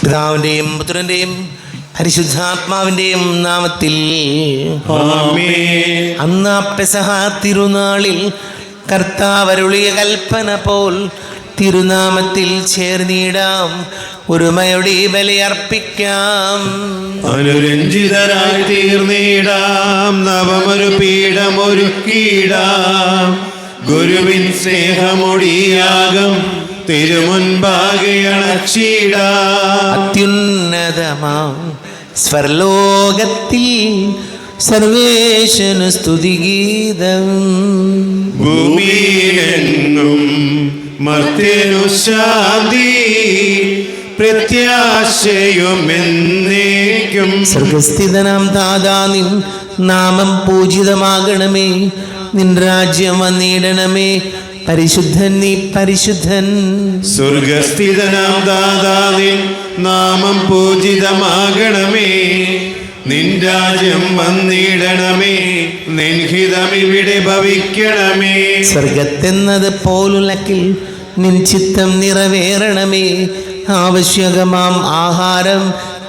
പിതാവിൻ്റെയും പുത്രൻ്റെയും പരിശുദ്ധാത്മാവിൻ്റെയും നാമത്തിൽ ആമേൻ. അന്ന് പെസഹ തിരുനാളിൽ കർത്താവരുളിയ കൽപ്പന പോൽ തിരുനാമത്തിൽ ചേർന്നിടാം, ഒരുമയോടെ ബലിയർപ്പിക്കാം. അനുരഞ്ജിതരായി തീർന്നിടാം, നവമൊരു പീഠമൊരുക്കിടാം. ഗുരുവിൻ സ്നേഹമൊടിയാകം തിരുമുൻപാകെ അണച്ചിടാം. അത്യുന്നതമാം സ്വർലോകത്തിൽ സർവേശനു സ്തുതിഗീതം. ഭൂമിയിലെങ്ങും മർത്യനു ശാന്തി, പ്രത്യാശയുമെന്നേക്കും. സ്വർഗസ്ഥിതനാം ദാതാ, നിൻ നാമം പൂജിതമാകണമേ. നിൻ രാജ്യം വന്നിടണമേ. പരിശുദ്ധൻ നീ പരിശുദ്ധൻ. സ്വർഗസ്ഥിതനാം ദാതാ, നിൻ നാമം പൂജിതമാകണമേ. നിൻ രാജ്യം വന്നിടണമേ. നിൻ ഹിതമിവിടെ ഭവിക്കണമേ. സ്വർഗത്തെന്നത് പോലുലക്കിൽ നിൻ ചിത്തം നിറവേറണമേ. ആവശ്യകമാം ആഹാരം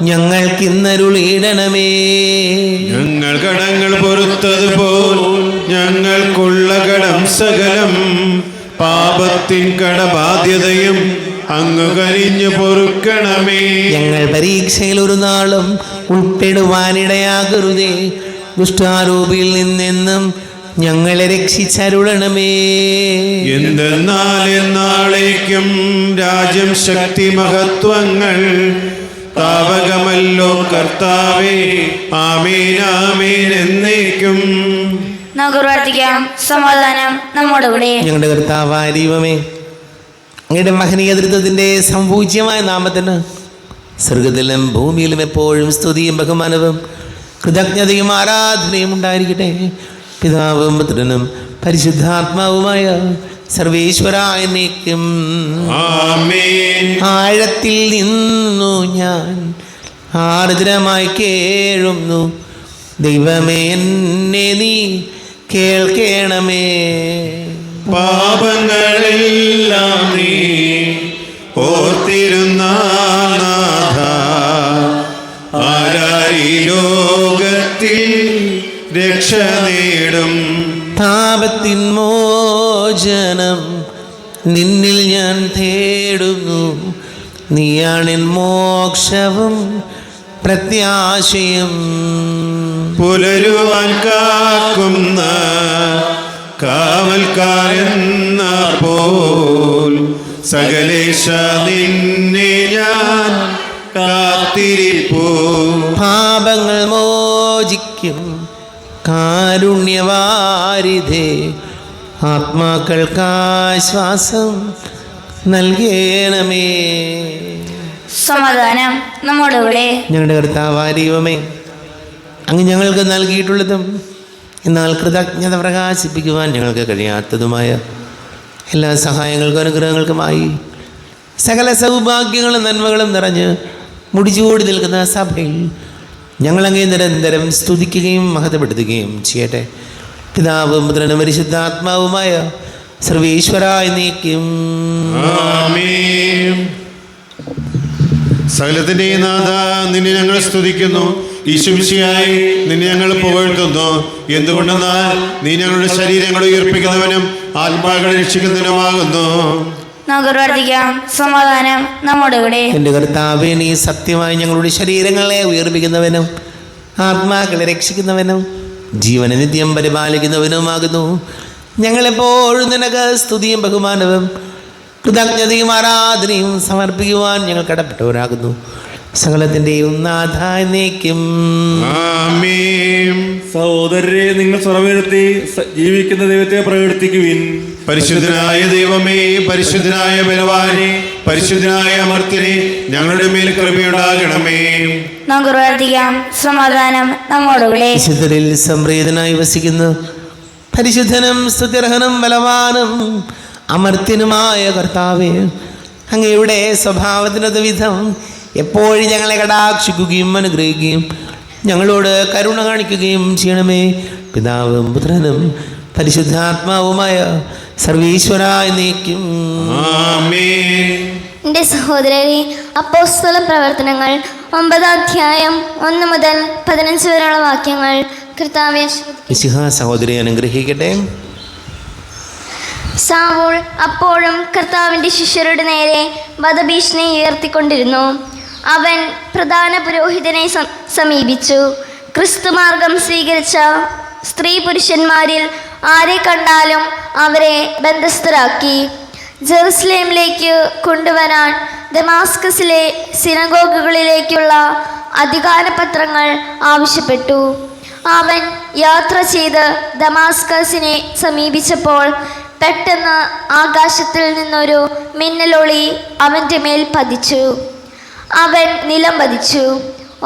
ഞങ്ങൾക്കിന്നരുളിയിടണമേ. ഞങ്ങൾ കടങ്ങൾ പൊറുത്തതുപോൽ ഞങ്ങൾക്കുള്ള കടം സകലം, പാപത്തിൻ കടബാധ്യതയും അങ്ങ് കനിഞ്ഞു പൊറുക്കണമേ. ഞങ്ങൾ പരീക്ഷയിൽ ഒരു നാളും ഉൾപ്പെടുവാനിടയാകരുതേ. ദുഷ്ടാരൂപിയിൽ നിന്നെന്നും ഞങ്ങളെ രക്ഷിച്ചരുളണമേ. എന്തെന്നാൽ എന്നാളേക്കും രാജ്യം, ശക്തി, മഹത്വങ്ങൾ താവകമല്ലോ കർത്താവേ. ആമേൻ ആമേൻ എന്നേക്കും. നമുക്ക് പ്രാർത്ഥിക്കാം. സമാധാനം നമ്മുടെ കൂടെ. ഞങ്ങളുടെ കർത്താവായ ദൈവമേ, അങ്ങയുടെ മഹനീയ ദൃത്വത്തിൻ്റെ സംപൂജ്യമായ നാമത്തിന് സ്വർഗത്തിലും ഭൂമിയിലും എപ്പോഴും സ്തുതിയും ബഹുമാനവും കൃതജ്ഞതയും ആരാധനയും ഉണ്ടായിരിക്കട്ടെ. പിതാവും പുത്രനും പരിശുദ്ധാത്മാവുമായ സർവേശ്വരായ എന്നേക്കും ആമേൻ. ആഴത്തിൽ നിന്നു ഞാൻ ആർദ്രമായി കേഴുന്നു, ദൈവമേ എന്നെ നീ കേൾക്കണമേ. പാപങ്ങളെല്ലാം നീ ഓർത്തിരുന്ന നാഥ, ആരായി ലോകത്തിൽ രക്ഷ നേടും. പാപത്തിൻ മോചനം നിന്നിൽ ഞാൻ തേടുന്നു, നീയാണെൻ മോക്ഷവും പ്രത്യാശയും. പുലരുവാൻ കാക്കുന്ന കാവൽക്കാരെന്ന പോൽ സകലേശ നിന്നെ ഞാൻ കാത്തിരിപ്പൂ. പാപങ്ങൾ മോചിക്കും കാരുണ്യവാരിധേ, ആത്മാക്കൾക്കാശ്വാസം നൽകണമേ. സമാധാനം നമ്മുടെ കൂടെ. ഞങ്ങളുടെ കർത്താവായ ദൈവമേ, അങ്ങ് ഞങ്ങൾക്ക് നൽകിയിട്ടുള്ളതും എന്നാൽ കൃതജ്ഞത പ്രകാശിപ്പിക്കുവാൻ ഞങ്ങൾക്ക് കഴിയാത്തതുമായ എല്ലാ സഹായങ്ങൾക്കും അനുഗ്രഹങ്ങൾക്കുമായി സകല സൗഭാഗ്യങ്ങളും നന്മകളും നിറഞ്ഞ് മുടിചൂടി നിൽക്കുന്ന സഭയിൽ ഞങ്ങളങ്ങേ നിരന്തരം സ്തുതിക്കുകയും മഹത്വപ്പെടുത്തുകയും ചെയ്യട്ടെ. പിതാവും പുത്രനും പരിശുദ്ധാത്മാവുമായ സർവേശ്വരായ എന്നേക്കും ആമേൻ. സകലത്തിന്റെ നാഥ, നിന്നെ ഞങ്ങൾ സ്തുതിക്കുന്നു. ഈശോമിശിഹായി നിന്നെ ഞങ്ങൾ പുകഴ്ത്തുന്നു. എന്തുകൊണ്ടെന്നാൽ നീ ഞങ്ങളുടെ ശരീരങ്ങളെ ഉയർപ്പിക്കുന്നവനും ആത്മാക്കളെ രക്ഷിക്കുന്നവനുമാകുന്നു. നമുക്ക് പ്രാർത്ഥിക്കാം. സമാധാനം നമ്മുടെ കൂടെ. എൻ്റെ കർത്താവേ, നീ സത്യമായി ഞങ്ങളുടെ ശരീരങ്ങളെ ഉയർപ്പിക്കുന്നവനും ആത്മാക്കളെ രക്ഷിക്കുന്നവനും ജീവനെ നിത്യം പരിപാലിക്കുന്നവനുമാകുന്നു. ഞങ്ങളെപ്പോഴും നിനക്ക് സ്തുതിയും ബഹുമാനവും കൃതജ്ഞതയും ആരാധനയും സമർപ്പിക്കുവാൻ ഞങ്ങൾ കടപ്പെട്ടവരാകുന്നു. സകലത്തിൻ്റെയും നാഥ എന്നേക്കും ആമേൻ. സഹോദരരെ, നിങ്ങൾ സ്വരമുയർത്തി ജീവിക്കുന്ന ദൈവത്തെ പ്രകീർത്തിക്കുവിൻ. പരിശുദ്ധനായ ദൈവമേ, പരിശുദ്ധനായ ബലവാനെ, പരിശുദ്ധനായ അമർത്യനെ, ഞങ്ങളുടെ മേൽ കൃപയുണ്ടാകണമേ. നമുക്ക് പ്രാർത്ഥിക്കാം. സമാധാനം നമ്മുടെ കൂടെ. വിശുദ്ധരിൽ സംപ്രീതനായി വസിക്കുന്നു പരിശുദ്ധനും സ്തുത്യർഹനും ബലവാനും അമർത്യനുമായ കർത്താവേ, അങ്ങയുടെ സ്വഭാവത്തിനൊത്ത വിധം എപ്പോഴും ഞങ്ങളെ കടാക്ഷിക്കുകയും അനുഗ്രഹിക്കുകയും ഞങ്ങളോട് കരുണ കാണിക്കുകയും ചെയ്യണമേ. പിതാവും പുത്രനും പരിശുദ്ധാത്മാവുമായ സർവീശ്വരായ എന്നേക്കും ആമേൻ. എൻ്റെ സഹോദരരെ, അപ്പോസ്തല പ്രവർത്തനങ്ങൾ 9 അധ്യായം 1 മുതൽ 15 വരെയുള്ള വാക്യങ്ങൾ. കർത്താവേ, മിശിഹാ സഹോദരി അനുഗ്രഹിക്കട്ടെ. സാവൂൾ അപ്പോഴും കർത്താവിൻ്റെ ശിഷ്യരുടെ നേരെ വധഭീഷണി ഉയർത്തിക്കൊണ്ടിരുന്നു. അവൻ പ്രധാന പുരോഹിതനെ സമീപിച്ചു. ക്രിസ്തുമാർഗം സ്വീകരിച്ച സ്ത്രീ പുരുഷന്മാരിൽ ആരെ കണ്ടാലും അവരെ ബന്ധസ്ഥരാക്കി ജെറുസലേമിലേക്ക് കൊണ്ടുവരാൻ ദമാസ്കസിലെ സിനഗോഗുകളിലേക്കുള്ള അധികാരപത്രങ്ങൾ ആവശ്യപ്പെട്ടു. അവൻ യാത്ര ചെയ്ത് ദമാസ്കസിനെ സമീപിച്ചപ്പോൾ പെട്ടെന്ന് ആകാശത്തിൽ നിന്നൊരു മിന്നലൊളി അവൻ്റെ മേൽ പതിച്ചു. അവൻ നിലം പതിച്ചു.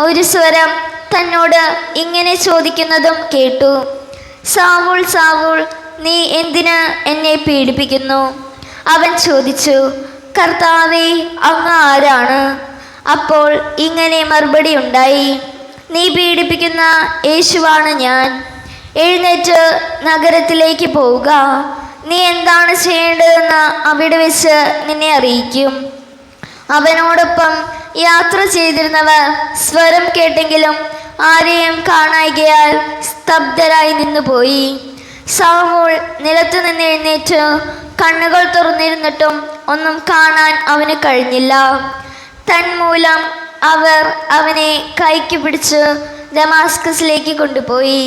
ഒരു സ്വരം തന്നോട് ഇങ്ങനെ ചോദിക്കുന്നതും കേട്ടു: സാവൂൾ, സാവൂൾ, നീ എന്തിന് എന്നെ പീഡിപ്പിക്കുന്നു? അവൻ ചോദിച്ചു: കർത്താവേ, അങ്ങ് ആരാണ്? അപ്പോൾ ഇങ്ങനെ മറുപടി ഉണ്ടായി: നീ പീഡിപ്പിക്കുന്ന യേശുവാണ് ഞാൻ. എഴുന്നേറ്റ് നഗരത്തിലേക്ക് പോവുക. നീ എന്താണ് ചെയ്യേണ്ടതെന്ന് അവിടെ വെച്ച് നിന്നെ അറിയിക്കും. അവനോടൊപ്പം യാത്ര ചെയ്തിരുന്നവർ സ്വരം കേട്ടെങ്കിലും ആരെയും കാണായികയാൽ സ്തബ്ധരായി നിന്നുപോയി. സാവൂൾ നിലത്തു നിന്ന് എഴുന്നേറ്റ് കണ്ണുകൾ തുറന്നിരുന്നിട്ടും ഒന്നും കാണാൻ അവന് കഴിഞ്ഞില്ല. തന്മൂലം അവർ അവനെ കൈക്ക് പിടിച്ച് ദമാസ്കസിലേക്ക് കൊണ്ടുപോയി.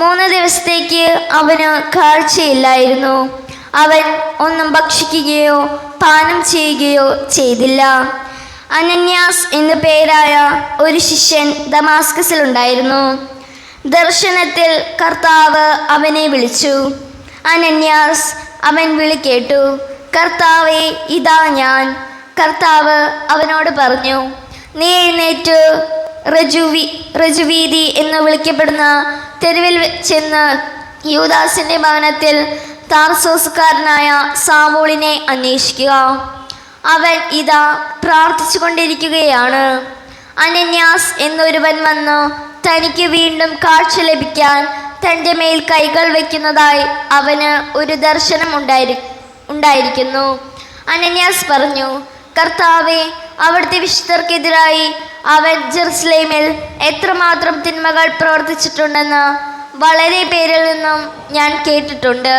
3 ദിവസത്തേക്ക് അവന് കാഴ്ചയില്ലായിരുന്നു. അവൻ ഒന്നും ഭക്ഷിക്കുകയോ പാനം ചെയ്യുകയോ ചെയ്തില്ല. അനന്യാസ് എന്നു പേരായ ഒരു ശിഷ്യൻ ദമാസ്കസിലുണ്ടായിരുന്നു. ദർശനത്തിൽ കർത്താവ് അവനെ വിളിച്ചു. അനന്യാസ്. അവൻ വിളി കേട്ടു: കർത്താവേ, ഇതാ ഞാൻ. കർത്താവ് അവനോട് പറഞ്ഞു: നീ എഴുന്നേറ്റ് റജുവീതി എന്ന് വിളിക്കപ്പെടുന്ന തെരുവിൽ ചെന്ന് യൂദാസിൻ്റെ ഭവനത്തിൽ താർസോസുകാരനായ സാവൂളിനെ അന്വേഷിക്കുക. അവൻ ഇതാ പ്രാർത്ഥിച്ചു കൊണ്ടിരിക്കുകയാണ്. അനന്യാസ് എന്നൊരുവൻ വന്നു തനിക്ക് വീണ്ടും കാഴ്ച ലഭിക്കാൻ തൻ്റെ മേൽ കൈകൾ വയ്ക്കുന്നതായി അവന് ഒരു ദർശനം ഉണ്ടായിരിക്കുന്നു. അനന്യാസ് പറഞ്ഞു: കർത്താവേ, അവിടുത്തെ വിശുദ്ധർക്കെതിരായി അവൻ ജെറുസലേമിൽ എത്രമാത്രം തിന്മകൾ പ്രവർത്തിച്ചിട്ടുണ്ടെന്ന് വളരെ പേരിൽ നിന്നും ഞാൻ കേട്ടിട്ടുണ്ട്.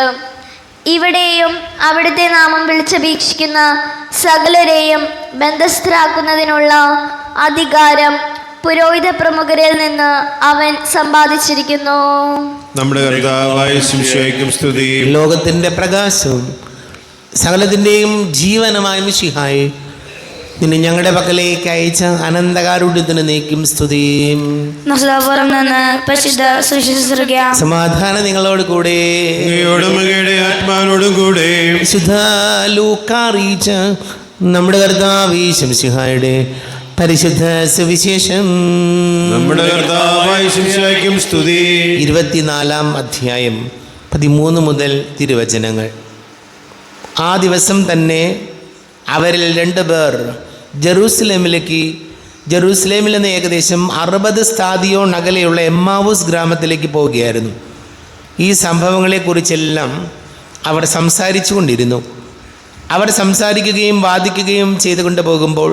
ഇവിടെയും അവിടുത്തെ നാമം വിളിച്ചപേക്ഷിക്കുന്ന സകലരെയും ബന്ധസ്ഥരാക്കുന്നതിനുള്ള അധികാരം പുരോഹിത പ്രമുഖരിൽ നിന്ന് അവൻ സമ്പാദിച്ചിരിക്കുന്നു. നമ്മുടെ കർത്താവായ യേശുവിശിഹായ്ക്കും സ്തുതി. ലോകത്തിൻ്റെ പ്രകാശവും സകലത്തിൻ്റെയും ജീവനുമായ മിശിഹായെ, നിന്നെ ഞങ്ങളുടെ പക്കലേക്ക് അയച്ച അനന്തകാരുണ്യത്തിന് നീക്കും സ്തുതിയും. സമാധാനം നിങ്ങളോട് കൂടെ, ആത്മാവിനോടും കൂടെ. വിശുദ്ധ ലൂക്കാ അറിയിച്ച നമ്മുടെ കർത്താവ് മിശിഹായുടെ പരിശുദ്ധ സുവിശേഷം. നമ്മുടെ കർത്താവായ യേശുവിശിഹായ്ക്കും സ്തുതി. 24-ാം അധ്യായം 13 മുതൽ തിരുവചനങ്ങൾ. ആ ദിവസം തന്നെ അവരിൽ 2 പേർ ജെറൂസലേമിൽ നിന്ന് ഏകദേശം 60 സ്ഥാദിയോൺ അകലെയുള്ള എമ്മാവൂസ് ഗ്രാമത്തിലേക്ക് പോവുകയായിരുന്നു. ഈ സംഭവങ്ങളെക്കുറിച്ചെല്ലാം അവർ സംസാരിച്ചു കൊണ്ടിരുന്നു. അവർ സംസാരിക്കുകയും വാദിക്കുകയും ചെയ്തുകൊണ്ട് പോകുമ്പോൾ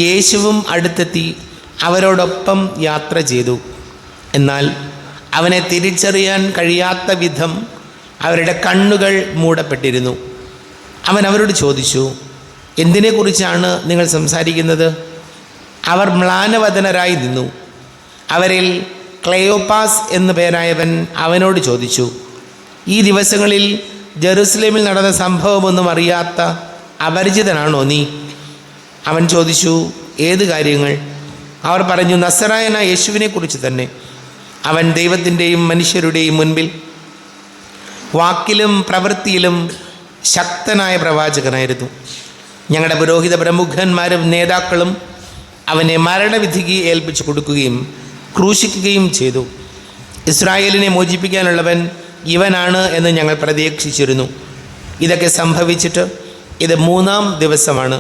യേശുവും അടുത്തെത്തി അവരോടൊപ്പം യാത്ര ചെയ്തു. എന്നാൽ അവനെ തിരിച്ചറിയാൻ കഴിയാത്ത വിധം അവരുടെ കണ്ണുകൾ മൂടപ്പെട്ടിരുന്നു. അവൻ അവരോട് ചോദിച്ചു: എന്തിനെക്കുറിച്ചാണ് നിങ്ങൾ സംസാരിക്കുന്നത്? അവർ മ്ലാനവദനരായി നിന്നു. അവരിൽ ക്ലെയോപ്പാസ് എന്നു പേരായവൻ അവനോട് ചോദിച്ചു: ഈ ദിവസങ്ങളിൽ ജെറുസലേമിൽ നടന്ന സംഭവമൊന്നും അറിയാത്ത അപരിചിതനാണോ നീ? അവൻ ചോദിച്ചു: ഏത് കാര്യങ്ങൾ? അവർ പറഞ്ഞു: നസറായനായ യേശുവിനെക്കുറിച്ച് തന്നെ. അവൻ ദൈവത്തിൻ്റെയും മനുഷ്യരുടെയും മുൻപിൽ വാക്കിലും പ്രവൃത്തിയിലും ശക്തനായ പ്രവാചകനായിരുന്നു. ഞങ്ങളുടെ പുരോഹിത പ്രമുഖന്മാരും നേതാക്കളും അവനെ മരണവിധിക്ക് ഏൽപ്പിച്ചു കൊടുക്കുകയും ക്രൂശിക്കുകയും ചെയ്തു. ഇസ്രായേലിനെ മോചിപ്പിക്കാനുള്ളവൻ ഇവനാണ് എന്ന് ഞങ്ങൾ പ്രതീക്ഷിച്ചിരുന്നു. ഇതൊക്കെ സംഭവിച്ചിട്ട് ഇത് 3-ാം ദിവസമാണ്.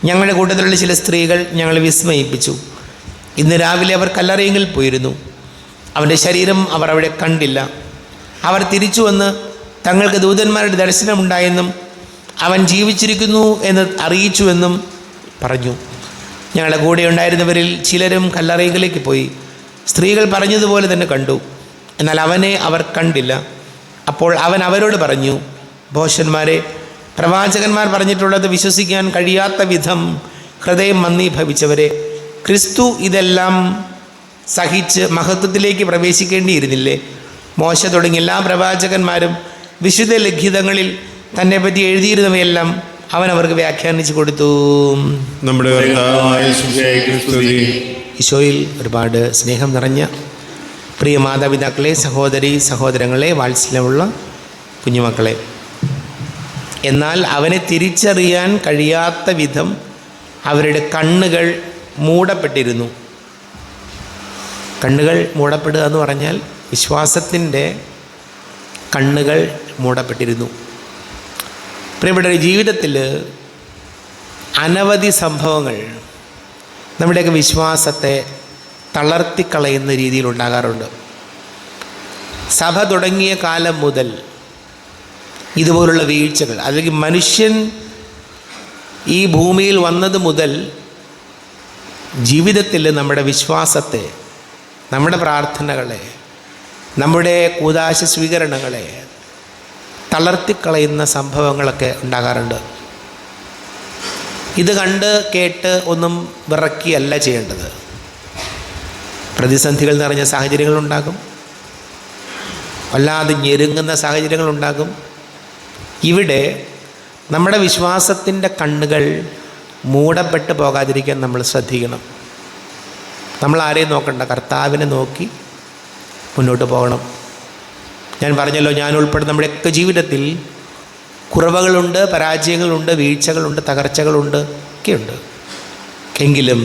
ഞങ്ങളുടെ കൂട്ടത്തിലുള്ള ചില സ്ത്രീകൾ ഞങ്ങളെ വിസ്മയിപ്പിച്ചു. ഇന്ന് രാവിലെ അവർ കല്ലറയെങ്കിൽ പോയിരുന്നു. അവൻ്റെ ശരീരം അവർ അവിടെ കണ്ടില്ല. അവർ തിരിച്ചു വന്ന് തങ്ങൾക്ക് ദൂതന്മാരുടെ ദർശനമുണ്ടായെന്നും അവൻ ജീവിച്ചിരിക്കുന്നു എന്ന് അറിയിച്ചുവെന്നും പറഞ്ഞു. ഞങ്ങളുടെ കൂടെ ഉണ്ടായിരുന്നവരിൽ ചിലരും കല്ലറയിലേക്ക് പോയി. സ്ത്രീകൾ പറഞ്ഞതുപോലെ തന്നെ കണ്ടു, എന്നാൽ അവനെ അവർ കണ്ടില്ല. അപ്പോൾ അവൻ അവരോട് പറഞ്ഞു, ഭോഷന്മാരെ, പ്രവാചകന്മാർ പറഞ്ഞിട്ടുള്ളത് വിശ്വസിക്കാൻ കഴിയാത്ത വിധം ഹൃദയം മന്ദീഭവിച്ചവരെ, ക്രിസ്തു ഇതെല്ലാം സഹിച്ച് മഹത്വത്തിലേക്ക് പ്രവേശിക്കേണ്ടിയിരുന്നില്ലേ? മോശ തുടങ്ങിയ എല്ലാ പ്രവാചകന്മാരും വിശുദ്ധ ലിഖിതങ്ങളിൽ തന്നെപ്പറ്റി എഴുതിയിരുന്നവയെല്ലാം അവൻ അവർക്ക് വ്യാഖ്യാനിച്ചു കൊടുത്തു. നമ്മുടെ കർത്താവായ യേശുവിനെ സ്തുതി. ഈശോയിൽ ഒരുപാട് സ്നേഹം നിറഞ്ഞ പ്രിയ മാതാപിതാക്കളെ, സഹോദരി സഹോദരങ്ങളെ, വാത്സല്യമുള്ള കുഞ്ഞുമക്കളെ, എന്നാൽ അവനെ തിരിച്ചറിയാൻ കഴിയാത്ത വിധം അവരുടെ കണ്ണുകൾ മൂടപ്പെട്ടിരുന്നു. കണ്ണുകൾ മൂടപ്പെടുക എന്ന് പറഞ്ഞാൽ വിശ്വാസത്തിൻ്റെ കണ്ണുകൾ മൂടപ്പെട്ടിരുന്നു. പ്രിയപ്പെട്ട ജീവിതത്തിൽ അനവധി സംഭവങ്ങൾ നമ്മുടെയൊക്കെ വിശ്വാസത്തെ തളർത്തിക്കളയുന്ന രീതിയിലുണ്ടാകാറുണ്ട്. സഭ തുടങ്ങിയ കാലം മുതൽ ഇതുപോലുള്ള വീഴ്ചകൾ, അല്ലെങ്കിൽ മനുഷ്യൻ ഈ ഭൂമിയിൽ വന്നത് മുതൽ ജീവിതത്തിൽ നമ്മുടെ വിശ്വാസത്തെ, നമ്മുടെ പ്രാർത്ഥനകളെ, നമ്മുടെ കൂദാശ സ്വീകരണങ്ങളെ തളർത്തിക്കളയുന്ന സംഭവങ്ങളൊക്കെ ഉണ്ടാകാറുണ്ട്. ഇത് കണ്ട് കേട്ട് ഒന്നും വിറക്കിയല്ല ചെയ്യേണ്ടത്. പ്രതിസന്ധികൾ നിറഞ്ഞ സാഹചര്യങ്ങളുണ്ടാകും, വല്ലാതെ ഞെരുങ്ങുന്ന സാഹചര്യങ്ങളുണ്ടാകും. ഇവിടെ നമ്മുടെ വിശ്വാസത്തിൻ്റെ കണ്ണുകൾ മൂടപ്പെട്ട് പോകാതിരിക്കാൻ നമ്മൾ ശ്രദ്ധിക്കണം. നമ്മൾ ആരെയും നോക്കണ്ട, കർത്താവിനെ നോക്കി മുന്നോട്ട് പോകണം. ഞാൻ പറഞ്ഞല്ലോ, ഞാൻ ഉൾപ്പെടെ നമ്മുടെയൊക്കെ ജീവിതത്തിൽ കുറവുകളുണ്ട്, പരാജയങ്ങളുണ്ട്, വീഴ്ചകളുണ്ട്, തകർച്ചകളുണ്ട്, ഒക്കെയുണ്ട്. എങ്കിലും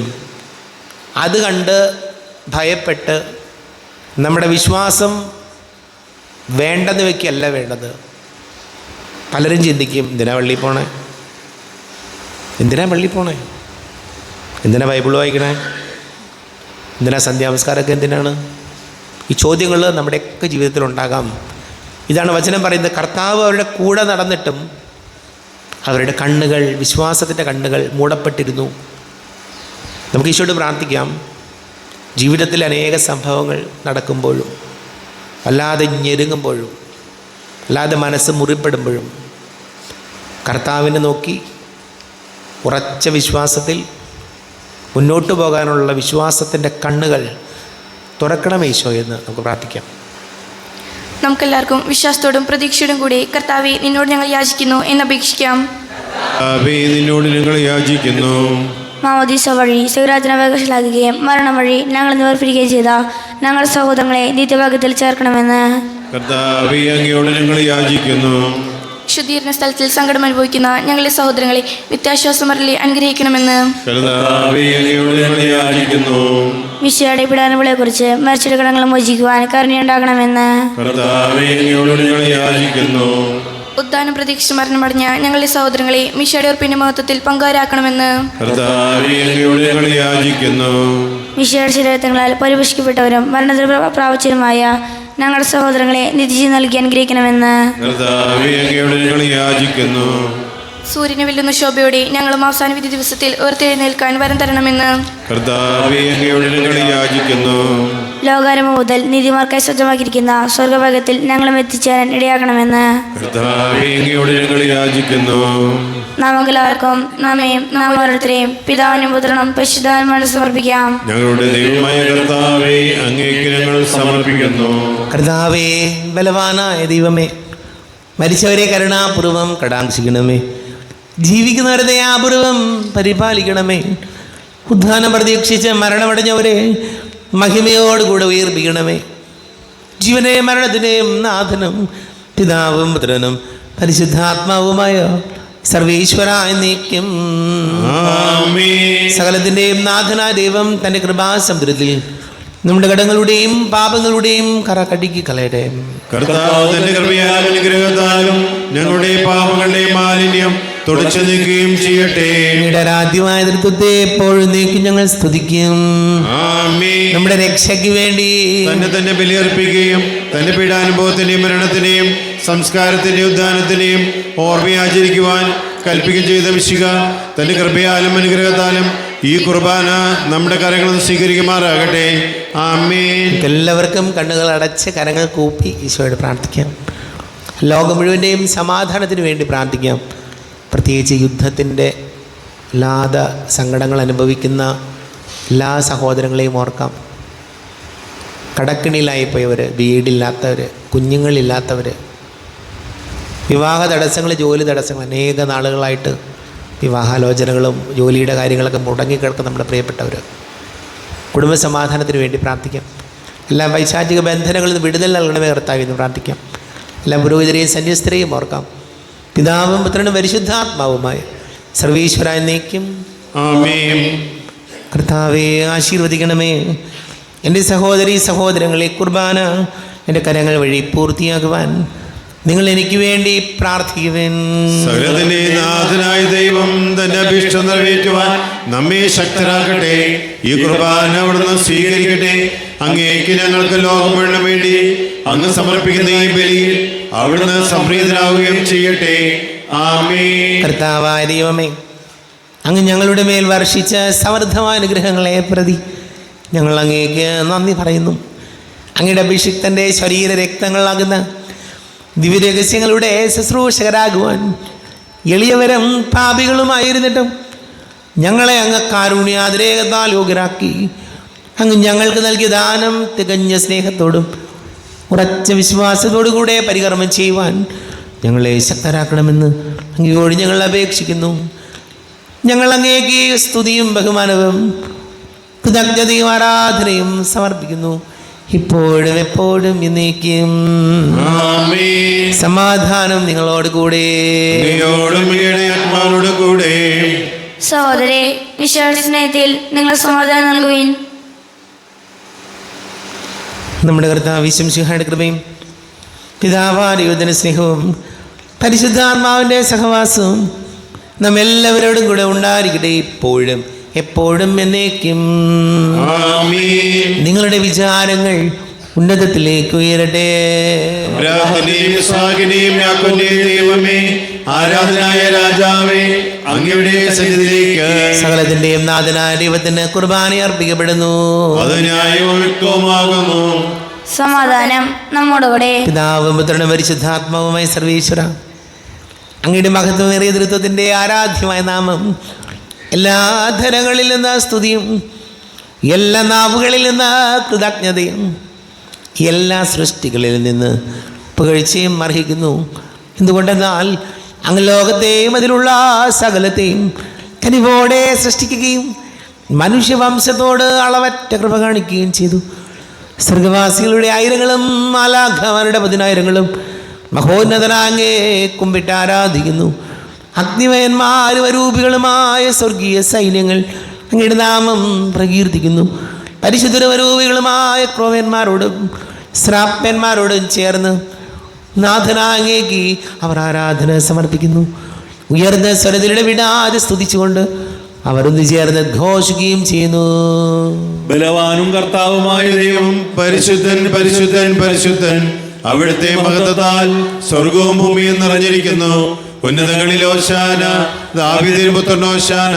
അത് കണ്ട് ഭയപ്പെട്ട് നമ്മുടെ വിശ്വാസം വേണ്ടെന്ന് വയ്ക്കല്ല വേണ്ടത്. പലരും ചിന്തിക്കും, എന്തിനാ പള്ളിയിൽ പോണേ, എന്തിനാ പള്ളിയിൽ പോണേ, എന്തിനാ ബൈബിൾ വായിക്കണേ, എന്തിനാ സന്ധ്യാനമസ്കാരമൊക്കെ എന്തിനാണ്? ഈ ചോദ്യങ്ങൾ നമ്മുടെയൊക്കെ ജീവിതത്തിലുണ്ടാകാം. ഇതാണ് വചനം പറയുന്നത്. കർത്താവ് അവരുടെ കൂടെ നടന്നിട്ടും അവരുടെ കണ്ണുകൾ, വിശ്വാസത്തിൻ്റെ കണ്ണുകൾ മൂടപ്പെട്ടിരുന്നു. നമുക്ക് ഈശോയോട് പ്രാർത്ഥിക്കാം. ജീവിതത്തിൽ അനേക സംഭവങ്ങൾ നടക്കുമ്പോഴും, വല്ലാതെ ഞെരുങ്ങുമ്പോഴും, അല്ലാതെ മനസ്സ് മുറിപ്പെടുമ്പോഴും കർത്താവിനെ നോക്കി ഉറച്ച വിശ്വാസത്തിൽ മുന്നോട്ട് പോകാനുള്ള വിശ്വാസത്തിൻ്റെ കണ്ണുകൾ തുറക്കണമേ ഈശോ എന്ന് നമുക്ക് പ്രാർത്ഥിക്കാം. നമുക്കെല്ലാവർക്കും വിശ്വാസത്തോടും പ്രതീക്ഷയോടും കൂടി കർത്താവെ, നിന്നോട് ഞങ്ങൾ യാചിക്കുന്നു എന്നപേക്ഷിക്കാം. നിന്നോട് ഞങ്ങൾ യാചിക്കുന്നു. മാമോദീസ വഴി സ്വരാജനവേകശലാകുകയും മരണം വഴി ഞങ്ങൾ നിവർപ്പിക്കുകയും ചെയ്ത ഞങ്ങളുടെ സഹോദരങ്ങളെ നിത്യഭാഗ്യത്തിൽ ചേർക്കണമെന്ന് കർത്താവേ, അങ്ങയോട് ഞങ്ങൾ യാചിക്കുന്നു. ശുദ്ധീകരണ സ്ഥലത്തിൽ സങ്കടം അനുഭവിക്കുന്ന ഞങ്ങളുടെ സഹോദരങ്ങളെ നിത്യാശ്വാസമരളി അനുഗ്രഹിക്കണമെന്ന് കർത്താവേ, അങ്ങയോട് ഞങ്ങൾ യാചിക്കുന്നു. വിശയുടെ പിടാനുകളെക്കുറിച്ച് മരിച്ചയുടെ കടങ്ങൾ മോചിക്കുവാൻ കരുണയുണ്ടാകണമെന്ന് കർത്താവേ, അങ്ങയോട് ഞങ്ങൾ യാചിക്കുന്നു. ഉദ്ധാനം പ്രതീക്ഷിച്ച് മരണമടഞ്ഞ ഞങ്ങളുടെ സഹോദരങ്ങളെ മിശയുടെ ഉറപ്പിന്റെ മഹത്വത്തിൽ പങ്കാരാക്കണമെന്ന് കർത്താവേ, അങ്ങയോട് ഞങ്ങൾ യാചിക്കുന്നു. വിശയുടെ ശരീരങ്ങളാൽ പരിപോഷിക്കപ്പെട്ടവരും മരണത്തിൽ പ്രാപിച്ചവരുമായ ഞങ്ങളുടെ സഹോദരങ്ങളെ നിത്യജീവൻ നൽകി അനുഗ്രഹിക്കണമെന്ന് കർത്താവേ, അങ്ങയോട് ഞങ്ങൾ യാചിക്കുന്നു. സൂര്യനെ വെല്ലുന്ന ശോഭയോടെ ഞങ്ങളും അവസാന വിധി ദിവസത്തിൽ ഉയർത്തെഴുന്നേൽക്കാൻ വരം തരണമെന്ന് കർത്താവേ, അങ്ങയോട് ഞങ്ങൾ യാചിക്കുന്നു. ലോകാരംഭം മുതൽ നീതിമാർക്കായി സജ്ജമാക്കിയിരിക്കുന്ന സ്വർഗഭാഗത്തിൽ ഞങ്ങളും എത്തിച്ചേരാൻ ഇടയാക്കണമെന്ന് കർത്താവേ, അങ്ങയോട് ഞങ്ങൾ യാചിക്കുന്നു. നാമെല്ലാവർക്കും നമ്മയും നാം ഓരോരുത്തരെയും പിതാവിനും പുത്രനും പരിശുദ്ധാത്മാവിനും സമർപ്പിക്കാം. ഞങ്ങളുടെ ദൈവമായ കർത്താവേ, അങ്ങേക്ക് ഞങ്ങൾ സമർപ്പിക്കുന്നു. കർത്താവേ, ബലവാനായ ദൈവമേ, മരിച്ചവരെ കരുണാപൂർവം കടാക്ഷിക്കണമേ, ജീവിക്കുന്നവരെ ദയാപൂർവം പരിപാലിക്കണമേ, ഉദ്ധാനം പ്രതീക്ഷിച്ച് മരണമടഞ്ഞവരെ മഹിമയോടുകൂടെ ഉയർപ്പിക്കണമേ. ജീവനെയും മരണത്തിനെയും നാഥനും പിതാവും പുത്രനും പരിശുദ്ധാത്മാവുമായ സർവേശ്വരായ നീക്കും. സകലത്തിൻ്റെയും നാഥനായ ദൈവം തൻ്റെ കൃപാസമുദ്രത്തിൽ നമ്മുടെ കടങ്ങളുടെയും പാപങ്ങളുടെയും കറ കടുക്കി കളയട്ടെ. കർത്താവ് തന്റെ കൃപയാലും അനുഗ്രഹത്താലും ഞങ്ങളുടെ പാപങ്ങളുടെ മാലിന്യം തുടച്ചു നീക്കുകയും ചെയ്യട്ടെ. ആദ്യമായ തൃത്വത്തെ എപ്പോഴും നീക്കും ഞങ്ങൾ സ്തുതിക്കും. ആമേൻ. നമ്മുടെ രക്ഷയ്ക്ക് വേണ്ടി തന്നെ ബലിയർപ്പിക്കുകയും തന്റെ പീഡാനുഭവത്തിന്റെയും മരണത്തിന്റെയും സംസ്കാരത്തിന്റെയും ഉദ്ധാനത്തിന്റെയും ഓർമ്മയാചരിക്കുവാൻ കൽപ്പിക്കുകയും ചെയ്ത മിശിഹ തന്റെ കൃപയാലും അനുഗ്രഹത്താലും ഈ കുർബാന നമ്മുടെ കരങ്ങളിൽ സ്വീകരിക്കുമാറാകട്ടെ. ആമേൻ. എല്ലാവർക്കും കണ്ണുകൾ അടച്ച് കരങ്ങൾ കൂപ്പി ഈശോയോട് പ്രാർത്ഥിക്കാം. ലോകം മുഴുവൻ്റെയും സമാധാനത്തിന് വേണ്ടി പ്രാർത്ഥിക്കാം. പ്രത്യേകിച്ച് യുദ്ധത്തിൻ്റെ വല്ലാതെ സങ്കടങ്ങൾ അനുഭവിക്കുന്ന എല്ലാ സഹോദരങ്ങളെയും ഓർക്കാം. കടക്കിണിയിലായിപ്പോയവർ, വീടില്ലാത്തവർ, കുഞ്ഞുങ്ങളില്ലാത്തവർ, വിവാഹ തടസ്സങ്ങൾ, ജോലി തടസ്സങ്ങൾ, അനേക നാളുകളായിട്ട് വിവാഹാലോചനകളും ജോലിയുടെ കാര്യങ്ങളൊക്കെ മുടങ്ങിക്കിടക്കുന്ന നമ്മുടെ പ്രിയപ്പെട്ടവർ, കുടുംബസമാധാനത്തിന് വേണ്ടി പ്രാർത്ഥിക്കാം. എല്ലാ പൈശാചിക ബന്ധനങ്ങളിൽ നിന്ന് വിടുതൽ നൽകണമേ കർത്താവേ എന്ന് പ്രാർത്ഥിക്കാം. എല്ലാ പുരോഹിതരെയും സന്യസ്തരെയും ഓർക്കാം. പിതാവും പുത്രനും പരിശുദ്ധാത്മാവുമായ സർവീശ്വര എന്നേക്കും ആമേൻ. കർത്താവെ ആശീർവദിക്കണമേ. എൻ്റെ സഹോദരീ സഹോദരങ്ങളെ, കുർബാന എൻ്റെ കരങ്ങൾ വഴി പൂർത്തിയാക്കുവാൻ നിങ്ങൾ എനിക്ക് വേണ്ടി പ്രാർത്ഥിക്കുവേൻ. സകലത്തിന്റെ നാഥനായ ദൈവം തന്റെ അഭീഷ്ടം നിറവേറ്റുവാൻ നമ്മെ ശക്തരാക്കട്ടെ. ഈ കുർബാന അവിടുന്ന് സ്വീകരിക്കട്ടെ. അങ്ങേക്ക് ഞങ്ങൾക്ക് ലോകം മുഴുവൻ വേണ്ടി അങ്ങ് സമർപ്പിക്കുന്ന ഈ ബലിയിൽ അവിടുന്ന് സംപ്രീതനാവുകയും ചെയ്യട്ടെ. ആമേൻ. കർത്താവായ ദൈവമേ, അങ്ങ് ഞങ്ങളുടെ മേൽ വർഷിച്ച സമൃദ്ധമായ അനുഗ്രഹങ്ങളെ പ്രതി ഞങ്ങൾ അങ്ങേക്ക് നന്ദി പറയുന്നു. അങ്ങയുടെ അഭിഷിക്തൻ്റെ ശരീര രക്തങ്ങളാകുന്ന ദിവ്യരഹസ്യങ്ങളുടെ ശുശ്രൂഷകരാകുവാൻ എളിയവരും പാപികളുമായിരുന്നിട്ടും ഞങ്ങളെ അങ്ങ് കാരുണ്യാതിരേകത്താൽ യോഗ്യരാക്കി. അങ്ങ് ഞങ്ങൾക്ക് നൽകിയ ദാനം തികഞ്ഞ സ്നേഹത്തോടും ഉറച്ച വിശ്വാസത്തോടു കൂടെ പരികർമ്മം ചെയ്യുവാൻ ഞങ്ങളെ ശക്തരാക്കണമെന്ന് അങ്ങയോട് ഞങ്ങൾ അപേക്ഷിക്കുന്നു. ഞങ്ങൾ അങ്ങേക്ക് സ്തുതിയും ബഹുമാനവും കൃതജ്ഞതയും ആരാധനയും സമർപ്പിക്കുന്നു, ഇപ്പോഴും എപ്പോഴും എന്നേക്കും. ആമേൻ. സമാധാനം നിങ്ങളോട് കൂടെ. ആത്മാവോട് കൂടെ. സഹോദരേ, വിശ്വാസ സ്നേഹത്തിൽ നിങ്ങൾ സമാധാനം നൽകുവിൻ. നമ്മുടെ കർത്താവ് ശിഹായുടെ കൃപയും പിതാവായ ദൈവത്തിന്റെ സ്നേഹവും പരിശുദ്ധാത്മാവിൻ്റെ സഹവാസവും നമ്മെല്ലാവരോടും കൂടെ ഉണ്ടായിരിക്കട്ടെ, ഇപ്പോഴും എപ്പോഴും എന്നേക്കും. ആമേൻ. നിങ്ങളുടെ വിചാരങ്ങൾ ഉന്നതത്തിലേക്ക് ഉയരട്ടെ. ദൈവമേ, ആരാധനായ രാജാവേ, അങ്ങയുടെ സന്നിധിയിലേക്ക് സകലത്തിന്റെയും നാഥനായ ദൈവത്തിന് കുർബാന അർപ്പിക്കപ്പെടുന്നു. അത് ന്യായവും വ്യക്തവുമാകുന്നു. സമാധാനം നമ്മോടുകൂടെ. പിതാവും പുത്രനും പരിശുദ്ധാത്മാവുമായ സർവീശ്വര, അങ്ങയുടെ മഹത്വമേറിയ തൃത്വത്തിൻ്റെ ആരാധ്യമായ നാമം എല്ലാ ധരങ്ങളിൽ നിന്ന് സ്തുതിയും എല്ലാ നാവുകളിൽ നിന്ന് കൃതജ്ഞതയും എല്ലാ സൃഷ്ടികളിൽ നിന്ന് പുകഴ്ചയും അർഹിക്കുന്നു. എന്തുകൊണ്ടെന്നാൽ അങ്ങ് ലോകത്തെയും അതിലുള്ള സകലത്തെയും കനിവോടെ സൃഷ്ടിക്കുകയും മനുഷ്യവംശത്തോട് അളവറ്റ കൃപ കാണിക്കുകയും ചെയ്തു. സ്വർഗവാസികളുടെ ആയിരങ്ങളും മാലാഖമാരുടെ 10,000ങ്ങളും മഹോന്നതനാങ്ങേ കുമ്പിട്ട് ആരാധിക്കുന്നു. അഗ്നിമയന്മാരും അരൂപികളുമായ സ്വർഗീയ സൈന്യങ്ങൾ അങ്ങയുടെ നാമം പ്രകീർത്തിക്കുന്നു. പരിശുദ്ധരൂപികളുമായ ക്രോവന്മാരോടും ശ്രാപ്പന്മാരോടും ചേർന്ന് നാഥനാങ്ങേക്ക് അവർ ആരാധന സമർപ്പിക്കുന്നു. ഉയർന്ന സ്വരത്തിലൂടെ വിടാതെ സ്തുതിച്ചുകൊണ്ട് അവർ ഒന്ന് ചേർന്ന് ഘോഷിക്കുകയും ചെയ്യുന്നു. ബലവാനും കർത്താവുമായ ദൈവം പരിശുദ്ധൻ പരിശുദ്ധൻ പരിശുദ്ധൻ. അവിടുത്തെ മഹത്വത്താൽ സ്വർഗവും ഭൂമിയും നിറഞ്ഞിരിക്കുന്നു. ഉന്നതങ്ങളിൽ ഓശാന, ദാവീദിന്റെ പുത്രൻ ഓശാന.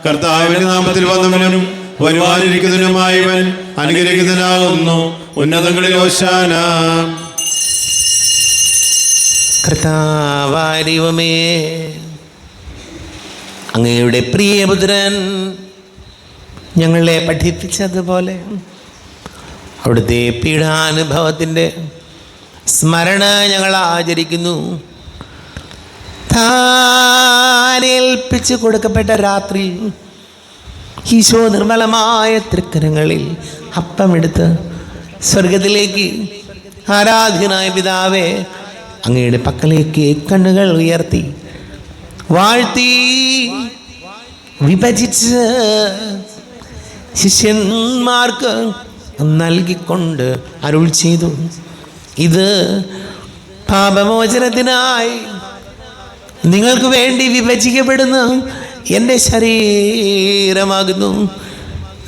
കർത്താവിന്റെ നാമത്തിൽ വന്നവനും വരുവാനിരിക്കുന്നവനുമായവൻ അനുഗ്രഹിക്കുന്നവനാകുന്നു. ഉന്നതങ്ങളിൽ ഓശാന. കർത്താവായ ദൈവമേ, അങ്ങയുടെ പ്രിയപുത്രൻ ഞങ്ങളെ പഠിപ്പിച്ചതുപോലെ അവിടുത്തെ പീഡാനുഭവത്തിൻ്റെ സ്മരണ ഞങ്ങൾ ആചരിക്കുന്നു. താനേൽപ്പിച്ച് കൊടുക്കപ്പെട്ട രാത്രി ഈശോ നിർമ്മലമായ തൃക്കരങ്ങളിൽ അപ്പമെടുത്ത് സ്വർഗത്തിലേക്ക് ആരാധ്യനായ പിതാവേ അങ്ങയുടെ പക്കലേക്ക് കണ്ണുകൾ ഉയർത്തി വാഴ്ത്തി വിഭജിച്ച് ശിഷ്യന്മാർക്ക് നൽകിക്കൊണ്ട് അരുൾ ചെയ്തു, ഇത് പാപമോചനത്തിനായി നിങ്ങൾക്ക് വേണ്ടി വിഭജിക്കപ്പെടുന്ന എൻ്റെ ശരീരമാകുന്നു.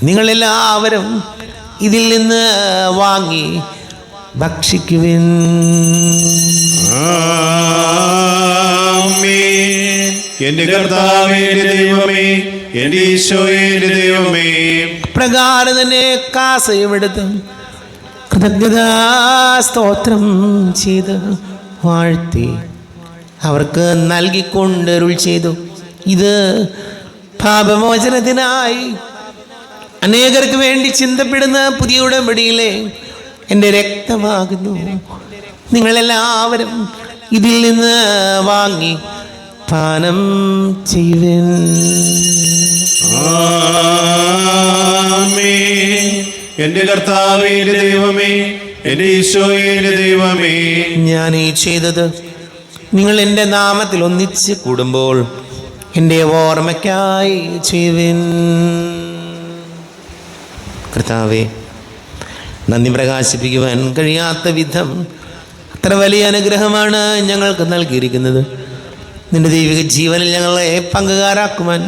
നിങ്ങളെല്ലാവരും ഇതിൽ നിന്ന് വാങ്ങി ഭക്ഷിക്കുവിൻ. ആമേൻ. എന്റെ കർത്താവേ, എന്റെ ദൈവമേ, എന്റെ ഈശോയേ, എന്റെ ദൈവമേ. പ്രകാരം തന്നെ കാസയും എടുത്ത് കൃതജ്ഞതാ സ്തോത്രം ചെയ്ത് വാഴ്ത്തി അവർക്ക് നൽകിക്കൊണ്ടരുൾ ചെയ്തു. ഇത് പാപമോചനത്തിനായി അനേകർക്ക് വേണ്ടി ചിന്തപ്പെടുന്ന പുതിയ ഉടമ്പടിയിലെ എൻ്റെ രക്തമാകുന്നു. നിങ്ങളെല്ലാവരും ഇതിൽ നിന്ന് വാങ്ങി പാനം ചെയ്യുവിൻ. ആമേൻ. എന്റെ കർത്താവേ, എന്റെ ദൈവമേ, എന്റെ ഈശോയേ, എന്റെ ദൈവമേ. ഞാൻ ഈ ചെയ്തത് നിങ്ങൾ എൻ്റെ നാമത്തിൽ ഒന്നിച്ച് കൂടുമ്പോൾ എൻ്റെ ഓർമ്മയ്ക്കായി ചെയ്യുവിൻ. കർത്താവേ, നന്ദി പ്രകാശിപ്പിക്കുവാൻ കഴിയാത്ത വിധം അത്ര വലിയ അനുഗ്രഹമാണ് ഞങ്ങൾക്ക് നൽകിയിരിക്കുന്നത്. നിന്റെ ദൈവിക ജീവനിൽ ഞങ്ങളെ പങ്കുകാരാക്കുവാൻ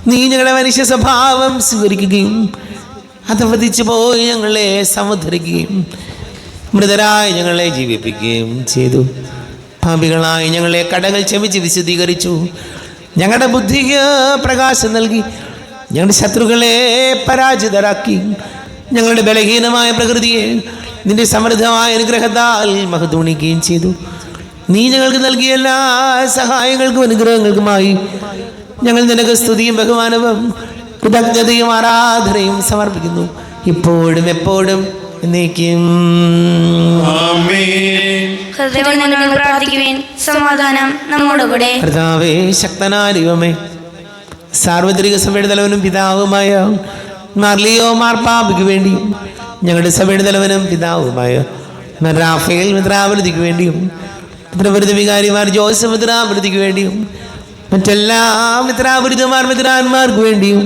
നീ ഞങ്ങളുടെ മനുഷ്യ സ്വഭാവം സ്വീകരിക്കുകയും അധപതിച്ചു പോയി ഞങ്ങളെ സമുദ്ധരിക്കുകയും മൃതരായി ഞങ്ങളെ ജീവിപ്പിക്കുകയും ചെയ്തു. പാപികളായി ഞങ്ങളെ കടങ്ങൾ ക്ഷമിച്ച് വിശുദ്ധീകരിച്ചു. ഞങ്ങളുടെ ബുദ്ധിക്ക് പ്രകാശം നൽകി ഞങ്ങളുടെ ശത്രുക്കളെ പരാജിതരാക്കി. ഞങ്ങളുടെ ബലഹീനമായ പ്രകൃതിയെ നിന്റെ സമൃദ്ധമായ അനുഗ്രഹത്താൽ മഹത്വണിക്കുകയും ചെയ്തു. നീ ഞങ്ങൾക്ക് നൽകിയ എല്ലാ സഹായങ്ങൾക്കും അനുഗ്രഹങ്ങൾക്കുമായി ഞങ്ങൾ നിനക്ക് സ്തുതിയും ബഹുമാനവും കൃതജ്ഞതയും ആരാധനയും സമർപ്പിക്കുന്നു, ഇപ്പോഴും എപ്പോഴും എന്നേക്കും. ആമേൻ. ഹൃദയം നിങ്ങൾ പ്രാർത്ഥിക്കുവിൻ. സമാധാനം നമ്മോടുകൂടെ. കർത്താവേ, ശക്തനായ ദൈവമേ, സാർവത്രിക സഭയുടെ തലവനും പിതാവുമായ മാർലിയോ മാർപ്പാപ്പയ്ക്ക് വേണ്ടിയും ഞങ്ങളുടെ സഭയുടെ തലവനും പിതാവുമായ റാഫേൽ മിത്രാവൃത്തിക്ക് വേണ്ടിയും പ്രവൃത്തി വികാരിമാർ ജോസഫ് മിത്രാവൃത്തിക്ക് വേണ്ടിയും മറ്റെല്ലാ മിത്രാവൃതമാർ മിത്രാന്മാർക്ക് വേണ്ടിയും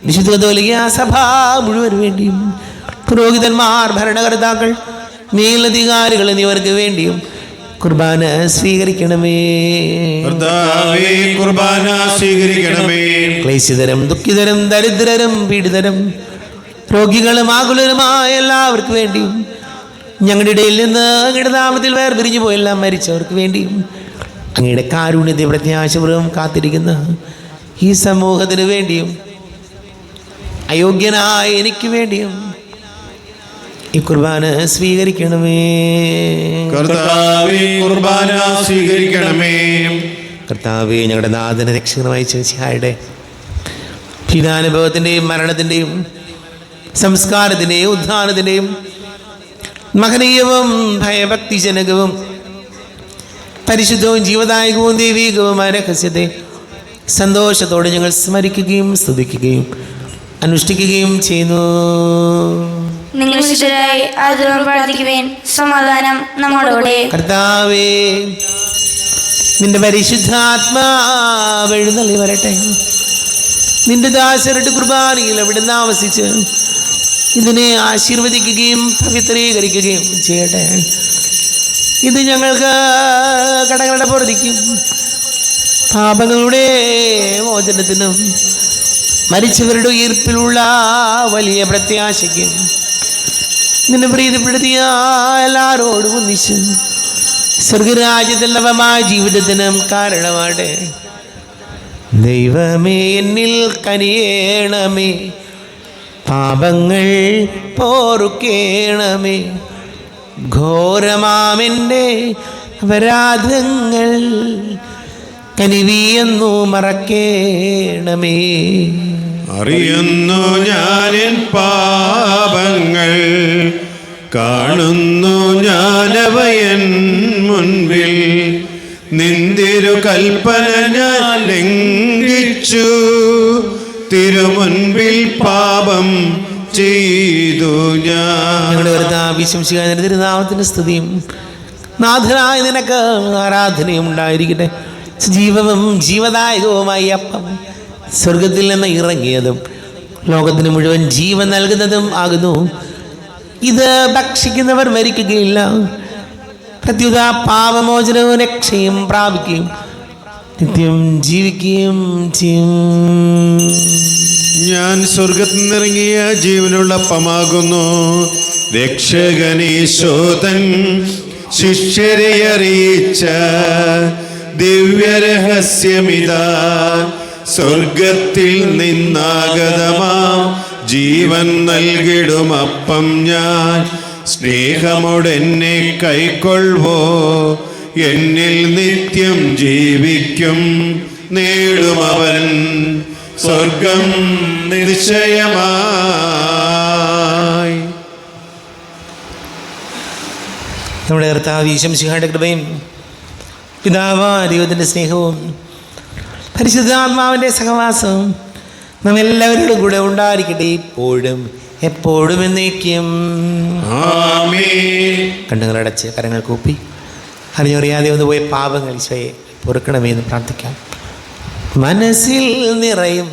വിശുദ്ധ കത്തോലിക്ക സഭ മുഴുവന് വേണ്ടിയും പുരോഹിതന്മാർ, ഭരണകർത്താക്കൾ, മേലധികാരികൾ എന്നിവർക്ക് വേണ്ടിയും കുർബാന സ്വീകരിക്കണമേ. കർത്താവേ, കുർബാന സ്വീകരിക്കണമേ. ക്ലേശിതരും ദുഃഖിതരും ദരിദ്രരും പീഡിതരും രോഗികളും ആകുലരുമായ എല്ലാവർക്കും വേണ്ടിയും ഞങ്ങളുടെ ഇടയിൽ നിന്ന് അങ്ങയുടെ നാമത്തിൽ വേർപിരിഞ്ഞു പോയെല്ലാം മരിച്ചവർക്ക് വേണ്ടിയും അങ്ങയുടെ കാരുണ്യത്തെ പ്രത്യാശപൂർവ്വം കാത്തിരിക്കുന്ന ഈ സമൂഹത്തിന് വേണ്ടിയും അയോഗ്യനായ എനിക്ക് വേണ്ടിയും ഈ കുർബാന സ്വീകരിക്കണമേ. കർത്താവേ, കുർബാന സ്വീകരിക്കണമേ. കർത്താവേ, ഞങ്ങളുടെ നാഥന രക്ഷകരമായ ചേച്ചിയായുടെ പീഡാനുഭവത്തിൻ്റെയും മരണത്തിൻ്റെയും സംസ്കാരത്തിൻ്റെയും ഉദ്ധാനത്തിൻ്റെയും മഹനീയവും ഭയഭക്തിജനകവും പരിശുദ്ധവും ജീവദായകവും ദൈവീകവുമായ രഹസ്യത്തെ സന്തോഷത്തോടെ ഞങ്ങൾ സ്മരിക്കുകയും സ്തുതിക്കുകയും അനുഷ്ഠിക്കുകയും ചെയ്യുന്നു. നിങ്ങൾ വിശുദ്ധരായി ആദരവ് പ്രാർത്ഥിക്കുവിൻ. സമാധാനം നമ്മോടുകൂടെ. കർത്താവേ, നിന്റെ പരിശുദ്ധാത്മാവ് എഴുന്നള്ളി വരട്ടെ. നിന്റെ ദാസരുടെ കുർബാനയിൽ അവിടുന്ന് ആവസിച്ച് ഇതിനെ ആശീർവദിക്കുകയും പവിത്രീകരിക്കുകയും ചെയ്യട്ടെ. ഇത് ഞങ്ങൾക്ക് കടങ്ങളുടെ പൊറുതിക്കും പാപങ്ങളുടെ മോചനത്തിനും മരിച്ചവരുടെ ഉയർപ്പിലുള്ള വലിയ പ്രത്യാശയ്ക്കും നിന്നെ പ്രീതിപ്പെടുത്തിയ എല്ലാവരോടും ഒന്നിച്ച് സ്വർഗരാജ്യത്തിൽ നവമായ ജീവിതത്തിനും കാരണമാട്ടെ. ദൈവമേ, എന്നിൽ കനിയേണമേ, പാപങ്ങൾ പോറുക്കേണമേ, ഘോരമാമെൻ്റെ അപരാധങ്ങൾ കനിവിയെന്നു മറക്കേണമേ. അറിയുന്നു ഞാനെൻ പാപങ്ങൾ, കാണുന്നു ഞാനവയൻ മുൻപിൽ. നിന്തിരു കൽപ്പന ഞാൻ ലംഘിച്ചു, തിരുമുൻപിൽ പാപം ചെയ്തു ഞാൻ. ഞങ്ങളുടെ കർത്താവേ, ശംസിഹായുടെ തിരുനാമത്തിന് സ്തുതിയും നാഥനായ നിനക്ക് ആരാധനയും ഉണ്ടായിരിക്കട്ടെ. ജീവവും ജീവദായകവുമായി അപ്പം സ്വർഗത്തിൽ നിന്ന് ഇറങ്ങിയതും ലോകത്തിന് മുഴുവൻ ജീവൻ നൽകുന്നതും ആകുന്നു. ഇത് ഭക്ഷിക്കുന്നവർ മരിക്കുകയില്ല, പ്രത്യുത പാപമോചനവും രക്ഷയും പ്രാപിക്കുകയും നിത്യം ജീവിക്കുകയും ചെയ്യും. ഞാൻ സ്വർഗത്തിൽ നിന്നിറങ്ങിയ ജീവനുള്ള അപ്പമാകുന്നു. രക്ഷകനീശോതൻ ശിഷ്യരെ അറിയിച്ച ദിവ്യരഹസ്യമിതാ, സ്വർഗത്തിൽ നിന്നാഗതമാം ജീവൻ നൽകിടുമപ്പം ഞാൻ, സ്നേഹമോടെന്നെ കൈക്കൊള്ളുവോ എന്നിൽ നിത്യം ജീവിക്കും, നേടുമവൻ സ്വർഗം നിശ്ചയമായി. നമ്മുടെ കർത്താവ് ഈശോമിശിഹായുടെ കൃപയും പിതാവായ ദൈവത്തിൻ്റെ സ്നേഹവും പരിശുദ്ധാത്മാവിൻ്റെ സഹവാസവും നമ്മെല്ലാവരുടെ കൂടെ ഉണ്ടായിരിക്കട്ടെ, ഇപ്പോഴും എപ്പോഴും എന്നേക്കും. ആമേൻ. കണ്ണുകളടച്ച് കരങ്ങൾ കൂപ്പി അറിഞ്ഞറിയാതെ ഒന്ന് പോയ പാപങ്ങൾ ഈശോയെ പൊറുക്കണമേ എന്ന് പ്രാർത്ഥിക്കാം. മനസ്സിൽ നിറയും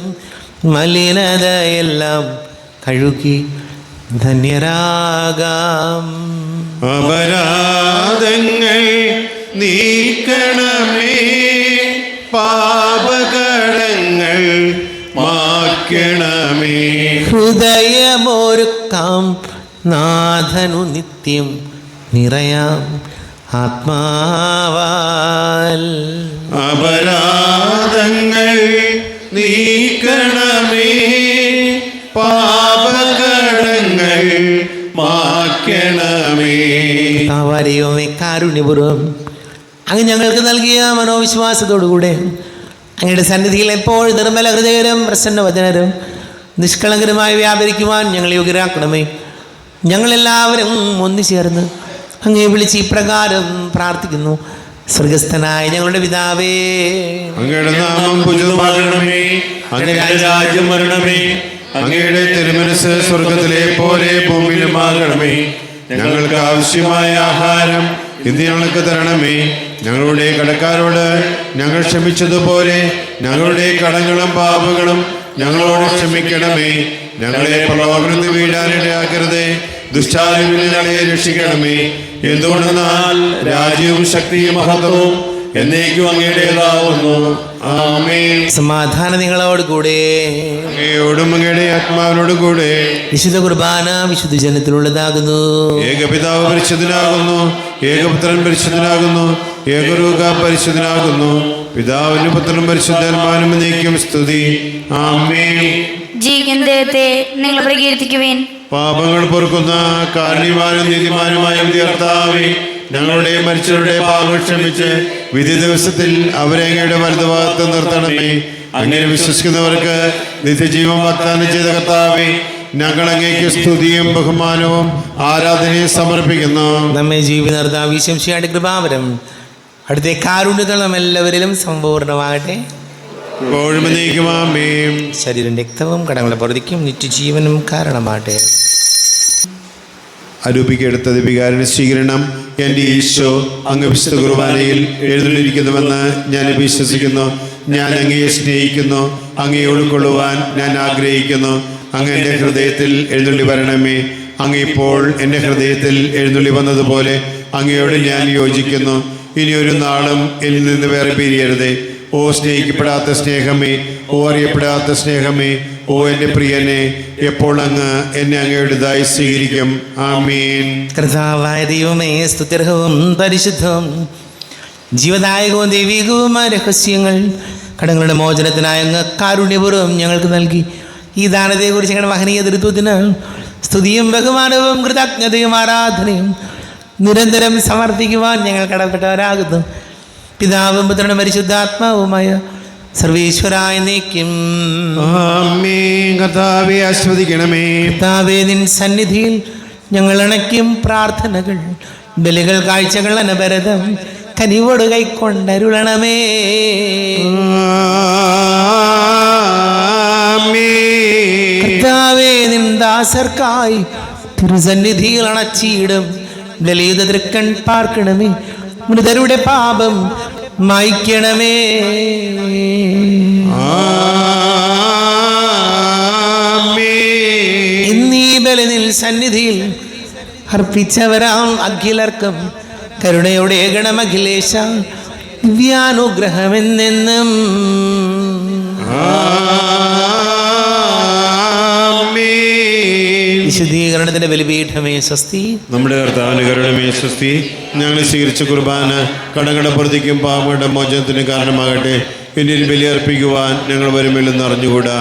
മലിനതയെല്ലാം കഴുകി ധന്യരാകാം. അപരാധങ്ങൾ നീക്കണമേ, പാപകടങ്ങൾ മായ്ക്കണമേ. ഹൃദയമൊരുക്കാം നാഥനു നിത്യം നിറയാം ആത്മാവാൽ. അപരാധങ്ങൾ നീക്കണമേ, പാപകടങ്ങൾ മായ്ക്കണമേ. ദൈവമേ, കാരുണ്യപൂർവ്വം അങ്ങ് ഞങ്ങൾക്ക് നൽകിയ മനോവിശ്വാസത്തോടുകൂടെ അങ്ങയുടെ സന്നിധിയിൽ എപ്പോഴും നിർമ്മല ഹൃദയരും പ്രസന്നവചനരും നിഷ്കളങ്കരുമായി വ്യാപരിക്കുവാൻ ഞങ്ങൾ യോഗ്യരാക്കണമേ. ഞങ്ങളെല്ലാവരും ഒന്നു ചേർന്ന് അങ്ങയെ വിളിച്ച് ഇപ്രകാരം പ്രാർത്ഥിക്കുന്നു. സ്വർഗസ്ഥനായ ഞങ്ങളുടെ പിതാവേ, അങ്ങയുടെ നാമം പൂജിതമാകണമേ, അങ്ങയുടെ രാജ്യം വരണമേ, അങ്ങയുടെ തിരുമനസ്സ് സ്വർഗത്തിലെ പോലെ ഭൂമിയിലുമാകണമേ. ഞങ്ങൾക്ക് ആവശ്യമായ ആഹാരം ഇന്ന് ഞങ്ങൾക്ക് തരണമേ. ഞങ്ങളുടെ കടക്കാരോട് ഞങ്ങൾ ക്ഷമിച്ചതുപോലെ ഞങ്ങളുടെ കടങ്ങളും പാപങ്ങളും ഞങ്ങളോട് ക്ഷമിക്കണമേ. ഞങ്ങളെ പ്രലോഭനത്തിൽ വീഴാനിടയാക്കരുതേ, ദുഷ്ടാരൂപിൽ ഞങ്ങളെ രക്ഷിക്കണമേ. എന്തുകൊണ്ടെന്നാൽ രാജ്യവും ശക്തിയും മഹത്വവും എന്നേക്കും അങ്ങയുടേതാവുന്നു. ആമേൻ. സമാധാനം നിങ്ങളോട് കൂടെ, അങ്ങയോടും അങ്ങയുടെ ആത്മാവിനോടും കൂടെ. വിശുദ്ധ കുർബാന വിശുദ്ധ ജനത്തിലുള്ളതാകുന്നു. ഏകപിതാവ് പരിശുദ്ധനാകുന്നു, ഏകപുത്രൻ പരിശുദ്ധനാകുന്നു, ഏകരൂഹ പരിശുദ്ധനാകുന്നു. പിതാവിനും പുത്രനും പരിശുദ്ധാത്മാവിനും എന്നേക്കും സ്തുതി. ആമേൻ. ജീവിക്കുന്ന ദൈവത്തെ നിങ്ങൾ പ്രകീർത്തിക്കുവേൻ. പാപങ്ങൾ പൊറുക്കുന്ന കാരുണ്യവാനും നീതിമാനുമായ കർത്താവേ, ഞങ്ങളുടെ മരിച്ചവരുടെ പാപം ക്ഷമിച്ച് വിധി ദിവസത്തിൽ അവരെ അങ്ങയുടെ വലതുഭാഗത്ത് നിർത്തണമേ. അങ്ങനെ വിശ്വസിക്കുന്നവർക്ക് നിത്യജീവൻ വാഗ്ദാനം ചെയ്ത കർത്താവേ, ഞങ്ങൾ അങ്ങേക്ക് സ്തുതിയും ബഹുമാനവും ആരാധനയും സമർപ്പിക്കുന്നു. നമ്മെ ജീവിതർത്താവ് ഈശോമിശിഹായുടെ കൃപാവരം അടുത്ത കാരുണ്യങ്ങൾ നമ്മെല്ലാവരിലും സമ്പൂർണ്ണമാകട്ടെ. ഇപ്പോഴും എന്നേക്കും ആമേൻ. ശരീരം രക്തവും കടങ്ങളെ പൊറുതിക്കും നിത്യജീവനും കാരണമാകട്ടെ. അരൂപിക്കെടുത്ത വികാരന്റെ സ്വീകരണം. എൻ്റെ ഈശോ അങ്ങ് വിശുദ്ധ കുർബാനയിൽ എഴുന്നള്ളിരിക്കുന്നുവെന്ന് ഞാൻ വിശ്വസിക്കുന്നു. ഞാൻ അങ്ങയെ സ്നേഹിക്കുന്നു, അങ്ങയെ ഉൾക്കൊള്ളുവാൻ ഞാൻ ആഗ്രഹിക്കുന്നു. അങ്ങ് എൻ്റെ ഹൃദയത്തിൽ എഴുന്നള്ളി വരണമേ. അങ്ങ് ഇപ്പോൾ എൻ്റെ ഹൃദയത്തിൽ എഴുന്നള്ളി വന്നതുപോലെ അങ്ങയോട് ഞാൻ യോജിക്കുന്നു. ഇനിയൊരു നാളും എന്നിൽ നിന്ന് വേറെ പിരിയരുതേ. ഓ സ്നേഹിക്കപ്പെടാത്ത സ്നേഹമേ, ഓ അറിയപ്പെടാത്ത സ്നേഹമേ, ഓ എൻ്റെ പ്രിയനെ, എപ്പോൾ അങ്ങ് എന്നെ അങ്ങയുടേതായി സ്വീകരിക്കും. ആമീൻ. കർത്താവായ ദൈവമേ, സ്തുത്യർഹവും പരിശുദ്ധവും ജീവദായകവും ദൈവികവുമായ രഹസ്യങ്ങൾ കടങ്ങളുടെ മോചനത്തിനായ അങ്ങ് കാരുണ്യപൂർവ്വം ഞങ്ങൾക്ക് നൽകി. ഈ ദാനത്തെക്കുറിച്ച് ഞങ്ങളുടെ മഹനീയ തൃത്വത്തിന് സ്തുതിയും ബഹുമാനവും കൃതജ്ഞതയും ആരാധനയും നിരന്തരം സമർപ്പിക്കുവാൻ ഞങ്ങൾ കടപ്പെട്ടവരാകുന്നു. പിതാവും പുത്രനും പരിശുദ്ധാത്മാവുമായ സർവേശ്വരായ എന്നേക്കും ആമേൻ. കർത്താവേ ആസ്വദിക്കണമേ. കർത്താവേ, നിൻ സന്നിധിയിൽ ഞങ്ങൾ അണയ്ക്കും പ്രാർത്ഥനകൾ, ബലികൾ, കാഴ്ചകൾ അനവരതം കനിവോട് കൈക്കൊണ്ടരുളണമേ. കർത്താവേ, നിൻ ദാസർക്കായി തിരുസന്നിധിയിൽ അണച്ചിടും ലളിത തൃക്കൺ പാർക്കണമേ. മൃതരുടെ പാപം മായ്ക്കണമേ. എന്നീ ബലിനിൽ സന്നിധിയിൽ അർപ്പിച്ചവരാം അഖിലർക്കും കരുണയുടെ ഗണമഖിലേശ ദിവ്യാനുഗ്രഹമെന്നെന്നും. ശുദ്ധീകരണത്തിൻ്റെ ബലിപീഠമേ സ്വസ്തി. നമ്മുടെ കർത്താവിൻ്റെ കരുണമേ സ്വസ്തി. ഞങ്ങൾ സ്വീകരിച്ച കുർബാന കടങ്ങളുടെ പ്രതിക്കും പാപങ്ങളുടെ മോചനത്തിന് കാരണമാകട്ടെ. ഇനി ബലിയർപ്പിക്കുവാൻ ഞങ്ങൾ വരുമില്ലെന്ന് അറിഞ്ഞുകൂടാ.